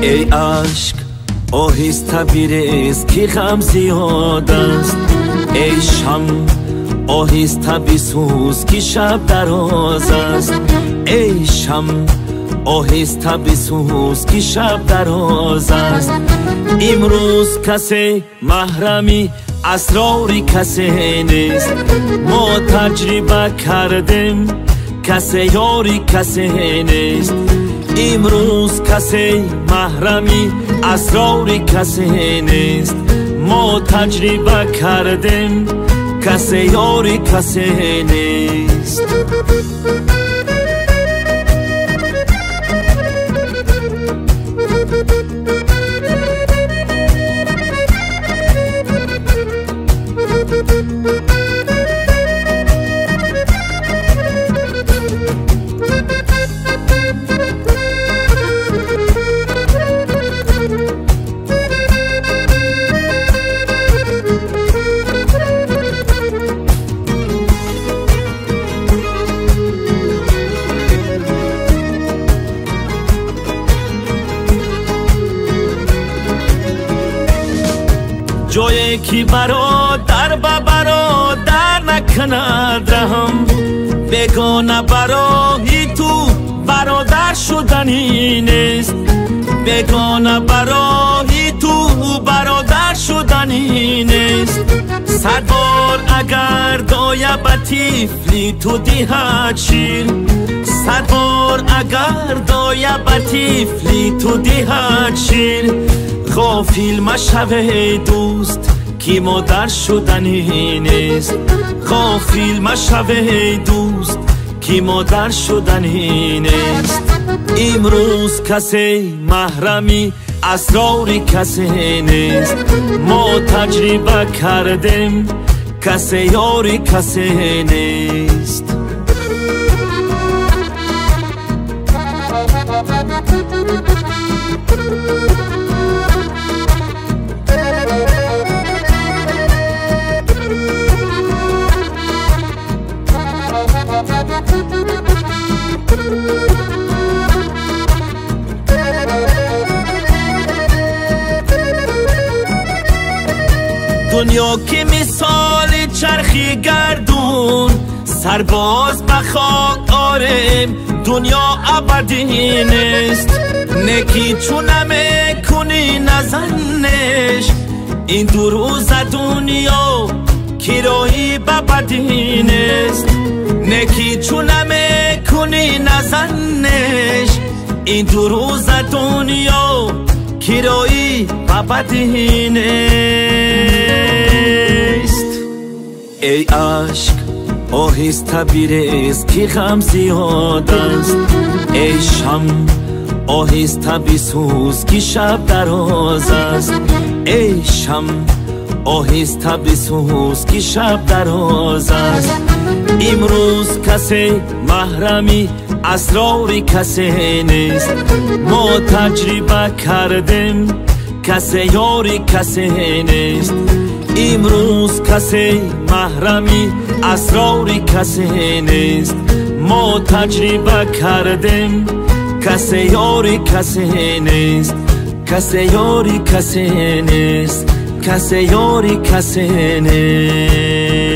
ای عشق آهسته بریز که غم زیاد است، ای شمع آهسته بسوز که شب دراز است، ای شمع آهسته بسوز که شب دراز است. امروز کسی محرمی اسراری کسی نیست، ما تجربه کردیم کسی یاری کسی نیست. امروز کسی محرمی اسراری کسی نیست، ما تجربه کردیم کسی یاری کسی نیست. جایی که برادر به برادر نکند رحم، بگانه برای تو برادر شدنی نیست، بگانه برای تو برادر شدنی نیست. صد بار اگر دایه به طفلی تو دهد شیر، صد بار اگر دایه به طفلی تو دهد شیر، غافل مشوه دوست که مادر شدنی نیست، غافل مشوه دوست که مادر شدنی نیست. امروز کسی محرمی اسراری کسی نیست، ما تجربه کردیم کسی یاری کسی نیست. دنیا که مثال چرخی گردون، سرباز به خاک آریم دنیا ابدی نیست. نکی چون نمیکنی نزنش، این دو روز دنیا کرایی به بدی نیست. نکی چون نمیکنی نزنش، این دو روز دنیا کرایی به بدی نیست. ای عشق آهسته بریز که غم زیاد است، ای شمع آهسته بسوز که شب دراز است، ای شمع آهسته بسوز که شب دراز است. امروز کسی محرمی اسراری کسی نیست، ما تجربه کردیم کسی یاری کسی نیست. امروز کسی محرمی اسراری کسی نیست، ما تجربه کردیم کسی یاری کسی نیست، کسی یاری کسی نیست، کسی یاری کسی نیست.